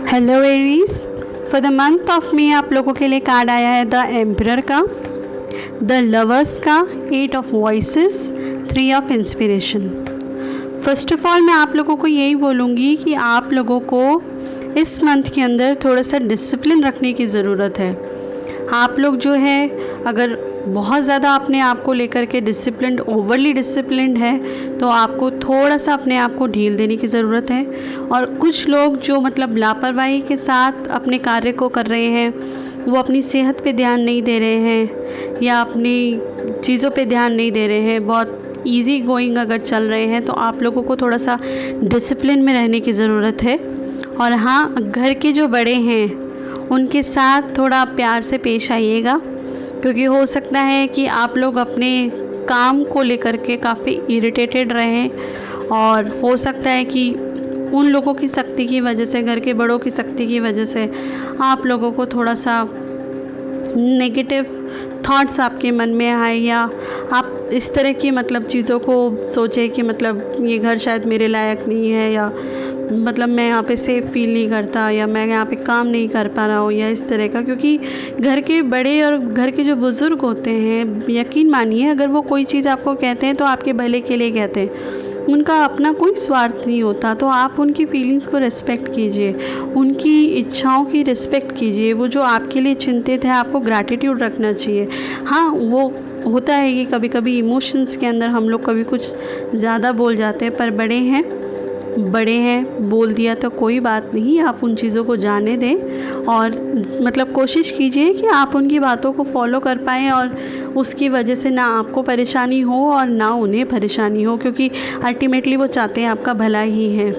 Hello Aries, for the month of May आप लोगों के लिए कार्ड आया है द एम्परर का, द लवर्स का, 8 of voices, 3 of inspiration. First of all मैं आप लोगों को यही बोलूँगी कि आप लोगों को इस मंथ के अंदर थोड़ा सा डिसिप्लिन रखने की ज़रूरत है। आप लोग जो है अगर बहुत ज़्यादा अपने आप को लेकर के डिसिप्लिन्ड, ओवरली डिसिप्लिन्ड है तो आपको थोड़ा सा अपने आप को ढील देने की ज़रूरत है। और कुछ लोग जो मतलब लापरवाही के साथ अपने कार्य को कर रहे हैं, वो अपनी सेहत पे ध्यान नहीं दे रहे हैं या अपनी चीज़ों पे ध्यान नहीं दे रहे हैं, बहुत ईज़ी गोइंग अगर चल रहे हैं, तो आप लोगों को थोड़ा सा डिसिप्लिन में रहने की ज़रूरत है। और हाँ, घर के जो बड़े हैं उनके साथ थोड़ा प्यार से पेश आइएगा, क्योंकि हो सकता है कि आप लोग अपने काम को लेकर के काफ़ी इरिटेटेड रहें और हो सकता है कि उन लोगों की सख्ती की वजह से, घर के बड़ों की सख्ती की वजह से आप लोगों को थोड़ा सा नेगेटिव थॉट्स आपके मन में आए या आप इस तरह की मतलब चीज़ों को सोचें कि मतलब ये घर शायद मेरे लायक नहीं है, या मतलब मैं यहाँ पे सेफ़ फील नहीं करता, या मैं यहाँ पे काम नहीं कर पा रहा हूँ, या इस तरह का। क्योंकि घर के बड़े और घर के जो बुज़ुर्ग होते हैं, यकीन मानिए अगर वो कोई चीज़ आपको कहते हैं तो आपके भले के लिए कहते हैं, उनका अपना कोई स्वार्थ नहीं होता। तो आप उनकी फीलिंग्स को रिस्पेक्ट कीजिए, उनकी इच्छाओं की रिस्पेक्ट कीजिए। वो जो आपके लिए चिंतित है, आपको ग्रैटिट्यूड रखना चाहिए। हाँ, वो होता है कि कभी कभी इमोशंस के अंदर हम लोग कभी कुछ ज़्यादा बोल जाते हैं, पर बड़े हैं बोल दिया तो कोई बात नहीं, आप उन चीज़ों को जाने दें और मतलब कोशिश कीजिए कि आप उनकी बातों को फॉलो कर पाएँ और उसकी वजह से ना आपको परेशानी हो और ना उन्हें परेशानी हो, क्योंकि अल्टीमेटली वो चाहते हैं आपका भला ही है।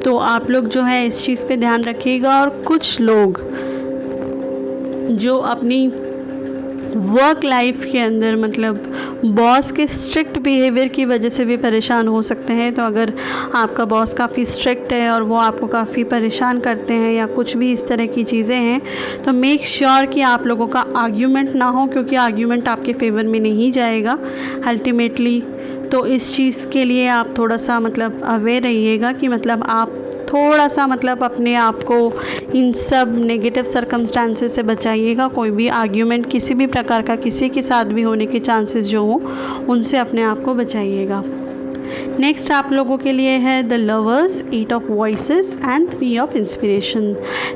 तो आप लोग जो है इस चीज़ पे ध्यान रखिएगा। और कुछ लोग जो अपनी वर्क लाइफ के अंदर मतलब बॉस के स्ट्रिक्ट बिहेवियर की वजह से भी परेशान हो सकते हैं, तो अगर आपका बॉस काफ़ी स्ट्रिक्ट है और वो आपको काफ़ी परेशान करते हैं या कुछ भी इस तरह की चीज़ें हैं, तो मेक श्योर कि आप लोगों का आर्ग्यूमेंट ना हो, क्योंकि आर्ग्यूमेंट आपके फेवर में नहीं जाएगा अल्टीमेटली। तो इस चीज़ के लिए आप थोड़ा सा मतलब अवेयर रहिएगा कि मतलब आप थोड़ा सा मतलब अपने आप को इन सब नेगेटिव सर्कमस्टांसेस से बचाइएगा। कोई भी आर्ग्यूमेंट किसी भी प्रकार का किसी के साथ भी होने के चांसेस जो हों, उनसे अपने आप को बचाइएगा। नेक्स्ट आप लोगों के लिए है the lovers, 8 of voices and 3 of inspiration.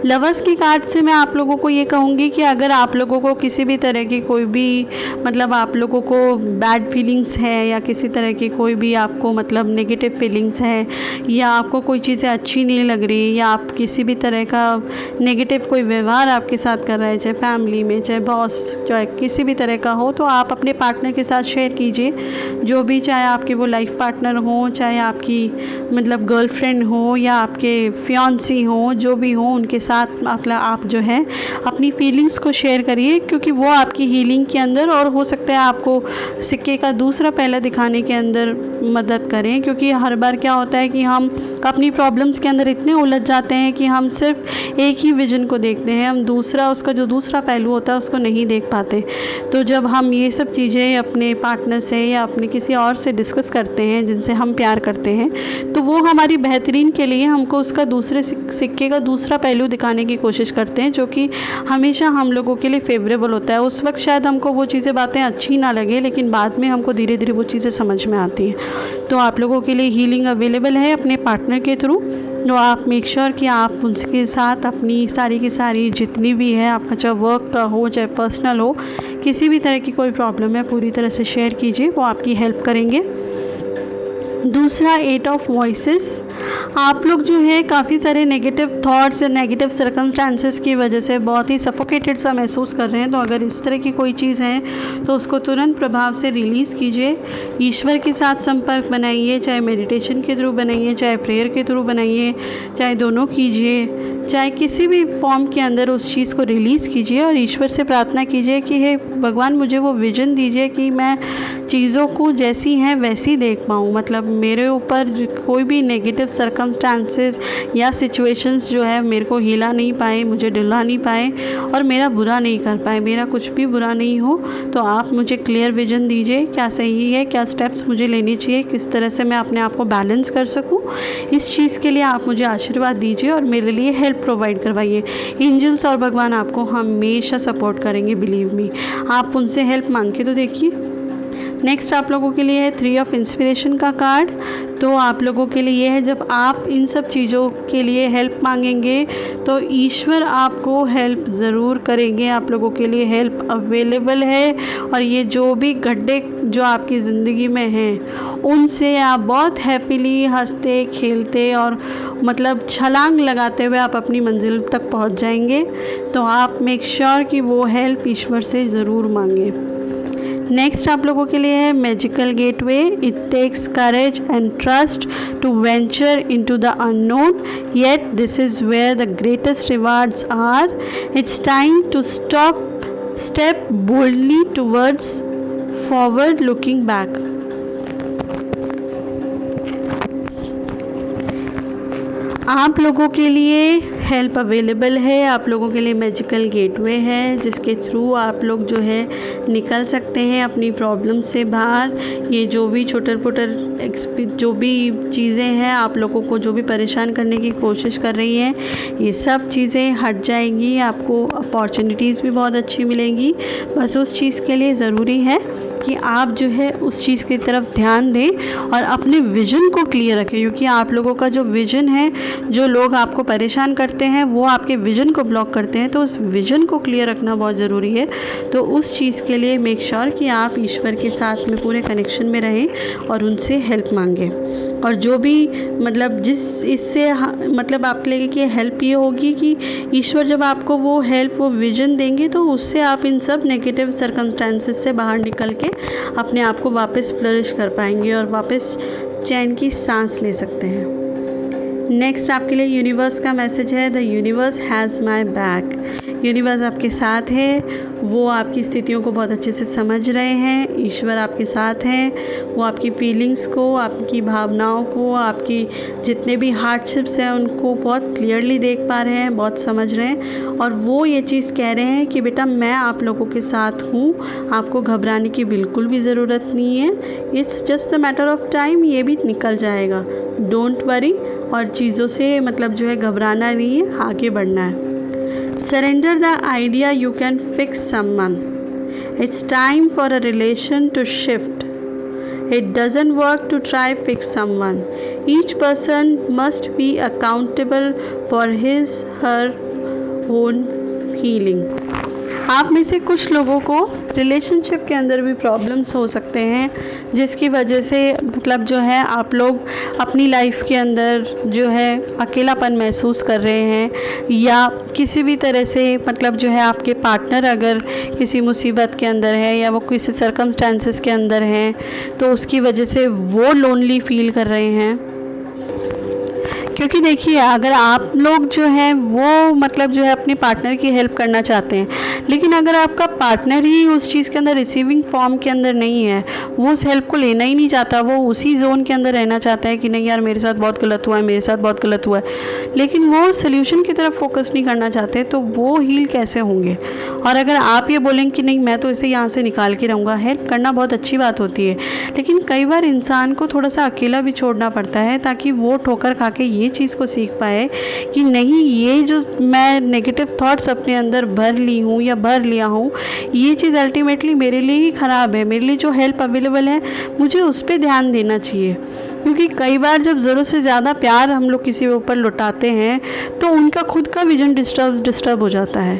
Lovers की कार्ड से मैं आप लोगों को ये कहूँगी कि अगर आप लोगों को किसी भी तरह की कोई भी मतलब आप लोगों को बैड फीलिंग्स है या किसी तरह की कोई भी आपको मतलब नेगेटिव फीलिंग्स है या आपको कोई चीज़ें अच्छी नहीं लग रही या आप किसी भी तरह का नेगेटिव कोई व्यवहार आपके साथ कर रहा है, चाहे फैमिली में, चाहे बॉस, चाहे किसी भी तरह का हो, तो आप अपने पार्टनर के साथ शेयर कीजिए। जो भी, चाहे आपके वो लाइफ पार्टनर हो, चाहे आपकी मतलब गर्लफ्रेंड हो या आपके फियांसी हो, जो भी हो, उनके साथ मतलब आप जो है अपनी फीलिंग्स को शेयर करिए, क्योंकि वो आपकी हीलिंग के अंदर और हो सकता है आपको सिक्के का दूसरा पहला दिखाने के अंदर मदद करें। क्योंकि हर बार क्या होता है कि हम अपनी प्रॉब्लम्स के अंदर इतने उलझ जाते हैं कि हम सिर्फ एक ही विजन को देखते हैं, हम दूसरा उसका जो दूसरा पहलू होता है उसको नहीं देख पाते। तो जब हम ये सब चीज़ें अपने पार्टनर से या अपने किसी और से डिस्कस करते हैं जिनसे हम प्यार करते हैं, तो वो हमारी बेहतरीन के लिए हमको उसका दूसरे सिक्के का दूसरा पहलू दिखाने की कोशिश करते हैं, जो कि हमेशा हम लोगों के लिए फेवरेबल होता है। उस वक्त शायद हमको वो चीज़ें बातें अच्छी ना लगे, लेकिन बाद में हमको धीरे धीरे वो चीज़ें समझ में आती हैं। तो आप लोगों के लिए हीलिंग अवेलेबल है अपने पार्टनर के थ्रू। तो आप मेक श्योर कि आप उनके साथ अपनी सारी की सारी जितनी भी है, आपका चाहे वर्क का हो चाहे पर्सनल हो, किसी भी तरह की कोई प्रॉब्लम है पूरी तरह से शेयर कीजिए, वो आपकी हेल्प करेंगे। दूसरा 8 ऑफ वॉइसेस, आप लोग जो है काफ़ी सारे नेगेटिव थॉट्स या नेगेटिव सर्कमस्टांसेस की वजह से बहुत ही सफोकेटेड सा महसूस कर रहे हैं। तो अगर इस तरह की कोई चीज़ है तो उसको तुरंत प्रभाव से रिलीज़ कीजिए। ईश्वर के साथ संपर्क बनाइए, चाहे मेडिटेशन के थ्रू बनाइए, चाहे प्रेयर के थ्रू बनाइए, चाहे दोनों कीजिए, चाहे किसी भी फॉर्म के अंदर उस चीज़ को रिलीज़ कीजिए और ईश्वर से प्रार्थना कीजिए कि हे भगवान, मुझे वो विजन दीजिए कि मैं चीज़ों को जैसी हैं वैसी देख पाऊँ। मतलब मेरे ऊपर कोई भी नेगेटिव सर्कमस्टांसेस या सिचुएशंस जो है मेरे को हिला नहीं पाए, मुझे डुला नहीं पाए और मेरा बुरा नहीं कर पाए, मेरा कुछ भी बुरा नहीं हो। तो आप मुझे क्लियर विजन दीजिए, क्या सही है, क्या स्टेप्स मुझे लेने चाहिए, किस तरह से मैं अपने आप को बैलेंस कर सकूँ। इस चीज़ के लिए आप मुझे आशीर्वाद दीजिए और मेरे लिए हेल्प हेल्प प्रोवाइड करवाइए। एंजल्स और भगवान आपको हमेशा सपोर्ट करेंगे, बिलीव मी। आप उनसे हेल्प मांग के तो देखिए। नेक्स्ट आप लोगों के लिए है 3 ऑफ इंस्पिरेशन का कार्ड। तो आप लोगों के लिए ये है, जब आप इन सब चीज़ों के लिए हेल्प मांगेंगे तो ईश्वर आपको हेल्प ज़रूर करेंगे। आप लोगों के लिए हेल्प अवेलेबल है, और ये जो भी गड्ढे जो आपकी ज़िंदगी में हैं उनसे आप बहुत हैप्पीली हंसते खेलते और मतलब छलांग लगाते हुए आप अपनी मंजिल तक पहुंच जाएंगे। तो आप मेक श्योर कि वो हेल्प ईश्वर से ज़रूर मांगे। नेक्स्ट आप लोगों के लिए है magical gateway. It takes courage and trust to venture into the unknown, yet this is where the greatest rewards are. It's time to step boldly towards forward looking back. आप लोगों के लिए हेल्प अवेलेबल है, आप लोगों के लिए magical gateway है जिसके थ्रू आप लोग जो है निकल सकते हैं अपनी प्रॉब्लम से बाहर। ये जो भी जो भी चीज़ें हैं आप लोगों को जो भी परेशान करने की कोशिश कर रही हैं, ये सब चीज़ें हट जाएंगी। आपको अपॉर्चुनिटीज़ भी बहुत अच्छी मिलेंगी। बस उस चीज़ के लिए ज़रूरी है कि आप जो है उस चीज़ की तरफ ध्यान दें और अपने विज़न को क्लियर रखें, क्योंकि आप लोगों का जो विज़न है, जो लोग आपको परेशान करते हैं वो आपके विज़न को ब्लॉक करते हैं, तो उस विज़न को क्लियर रखना बहुत ज़रूरी है। तो उस चीज़ के लिए मेक श्योर कि आप ईश्वर के साथ में पूरे कनेक्शन में रहें और उनसे हेल्प मांगें। और जो भी मतलब इससे मतलब आपके लिए कि हेल्प ये होगी कि ईश्वर जब आपको वो हेल्प, वो विज़न देंगे तो उससे आप इन सब नेगेटिव सर्कमस्टेंसेस से बाहर निकल के अपने आप को वापस फ्लरिश कर पाएंगे और वापस चैन की सांस ले सकते हैं। नेक्स्ट आपके लिए यूनिवर्स का मैसेज है, the universe has my back. Universe आपके साथ है, वो आपकी स्थितियों को बहुत अच्छे से समझ रहे हैं। ईश्वर आपके साथ हैं, वो आपकी फीलिंग्स को, आपकी भावनाओं को, आपकी जितने भी हार्डशिप्स हैं उनको बहुत क्लियरली देख पा रहे हैं, बहुत समझ रहे हैं। और वो ये चीज़ कह रहे हैं कि बेटा मैं आप लोगों के साथ हूँ, आपको घबराने की बिल्कुल भी ज़रूरत नहीं है। It's just the matter of time, ये भी निकल जाएगा। Don't worry. और चीज़ों से मतलब जो है घबराना नहीं है, आगे बढ़ना है। Surrender the idea you can fix someone. It's time for a relation to shift. It doesn't work to try fix someone. Each person must be accountable for her own healing. आप में से कुछ लोगों को रिलेशनशिप के अंदर भी problems हो सकते हैं, जिसकी वजह से मतलब जो है आप लोग अपनी लाइफ के अंदर जो है अकेलापन महसूस कर रहे हैं, या किसी भी तरह से मतलब जो है आपके पार्टनर अगर किसी मुसीबत के अंदर है या वो किसी सर्कमस्टेंसेस के अंदर हैं तो उसकी वजह से वो लोनली फील कर रहे हैं। क्योंकि देखिए अगर आप लोग जो है वो मतलब जो है अपने पार्टनर की हेल्प करना चाहते हैं, लेकिन अगर आपका पार्टनर ही उस चीज़ के अंदर रिसीविंग फॉर्म के अंदर नहीं है, वो उस हेल्प को लेना ही नहीं चाहता, वो उसी जोन के अंदर रहना चाहता है कि नहीं यार मेरे साथ बहुत गलत हुआ है, मेरे साथ बहुत गलत हुआ है, लेकिन वो सोल्यूशन की तरफ फोकस नहीं करना चाहते, तो वो हील कैसे होंगे। और अगर आप ये बोलेंगे कि नहीं मैं तो इसे यहाँ से निकाल के रहूँगा, हेल्प करना बहुत अच्छी बात होती है, लेकिन कई बार इंसान को थोड़ा सा अकेला भी छोड़ना पड़ता है ताकि वो ठोकर खा के ये चीज़ को सीख पाए कि नहीं ये जो मैं नेगेटिव थॉट्स अपने अंदर भर ली हूँ या भर लिया हूँ, ये चीज़ अल्टीमेटली मेरे लिए ही ख़राब है। मेरे लिए जो हेल्प अवेलेबल है मुझे उस पर ध्यान देना चाहिए, क्योंकि कई बार जब ज़रूरत से ज़्यादा प्यार हम लोग किसी के ऊपर लुटाते हैं तो उनका खुद का विजन डिस्टर्ब हो जाता है।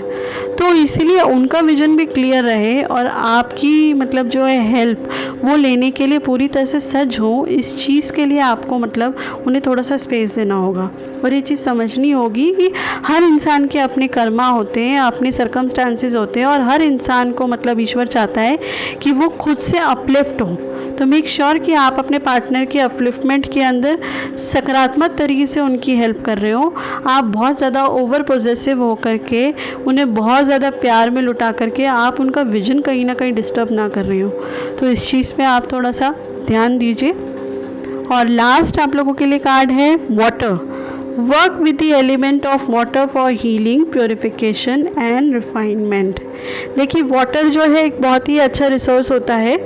तो इसीलिए उनका विजन भी क्लियर रहे और आपकी मतलब जो है हेल्प वो लेने के लिए पूरी तरह से सज हो, इस चीज़ के लिए आपको मतलब उन्हें थोड़ा सा स्पेस देना होगा। और ये चीज़ समझनी होगी कि हर इंसान के अपने कर्मा होते हैं, अपने सर्कमस्टांसेस होते हैं, और हर इंसान को मतलब ईश्वर चाहता है कि वो खुद से अपलिफ्ट हो। तो मेक श्योर कि आप अपने पार्टनर के अपलिफ्टमेंट के अंदर सकारात्मक तरीके से उनकी हेल्प कर रहे हो। आप बहुत ज़्यादा ओवर पॉजेसिव हो करके उन्हें बहुत ज़्यादा प्यार में लुटा करके आप उनका विजन कहीं ना कहीं डिस्टर्ब ना कर रहे हो। तो इस चीज़ पे आप थोड़ा सा ध्यान दीजिए। और लास्ट आप लोगों के लिए कार्ड है water. Work with the element of water for healing, purification and refinement. देखिए वाटर जो है एक बहुत ही अच्छा रिसोर्स होता है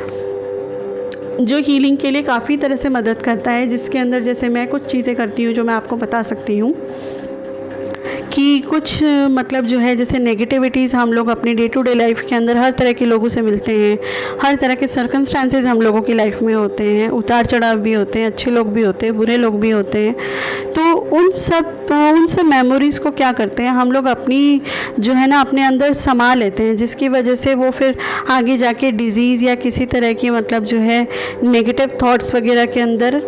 जो हीलिंग के लिए काफ़ी तरह से मदद करता है, जिसके अंदर जैसे मैं कुछ चीज़ें करती हूँ जो मैं आपको बता सकती हूँ कि कुछ मतलब जो है जैसे नेगेटिविटीज़ हम लोग अपनी डे टू डे लाइफ के अंदर हर तरह के लोगों से मिलते हैं, हर तरह के सर्कमस्टांसेस हम लोगों की लाइफ में होते हैं, उतार चढ़ाव भी होते हैं, अच्छे लोग भी होते हैं, बुरे लोग भी होते हैं। तो उन सब मेमोरीज़ को क्या करते हैं हम लोग अपनी जो है ना अपने अंदर समा लेते हैं, जिसकी वजह से वो फिर आगे जाके डिज़ीज़ या किसी तरह की मतलब जो है नेगेटिव थॉट्स वगैरह के अंदर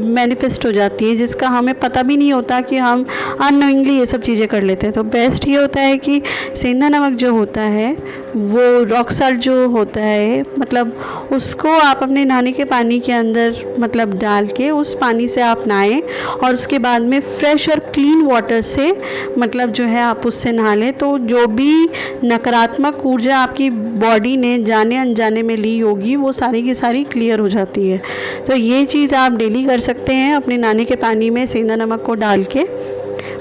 मैनिफेस्ट हो जाती है, जिसका हमें पता भी नहीं होता कि हम अननोइंगली ये सब चीज़ें कर लेते हैं। तो बेस्ट ये होता है कि सेंधा नमक जो होता है वो रॉक साल्ट जो होता है मतलब उसको आप अपने नहाने के पानी के अंदर मतलब डाल के उस पानी से आप नहाएं और उसके बाद में फ्रेश और क्लीन वाटर से मतलब जो है आप उससे नहा लें। तो जो भी नकारात्मक ऊर्जा आपकी बॉडी ने जाने अनजाने में ली होगी वो सारी की सारी क्लियर हो जाती है। तो ये चीज़ आप डेली कर सकते हैं, अपने नहाने के पानी में सेंधा नमक को डाल के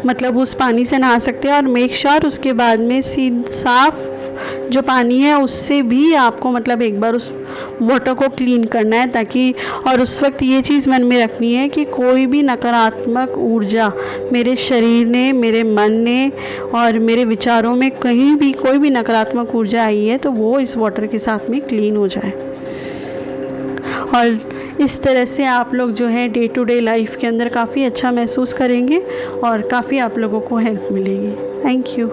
मतलब उस पानी से नहा सकते हैं। और मेक श्योर उसके बाद में साफ़ जो पानी है उससे भी आपको मतलब एक बार उस वाटर को क्लीन करना है, ताकि और उस वक्त ये चीज़ मन में रखनी है कि कोई भी नकारात्मक ऊर्जा मेरे शरीर ने, मेरे मन ने और मेरे विचारों में कहीं भी कोई भी नकारात्मक ऊर्जा आई है तो वो इस वाटर के साथ में क्लीन हो जाए। और इस तरह से आप लोग जो है डे टू डे लाइफ के अंदर काफ़ी अच्छा महसूस करेंगे और काफ़ी आप लोगों को हेल्प मिलेगी। Thank you.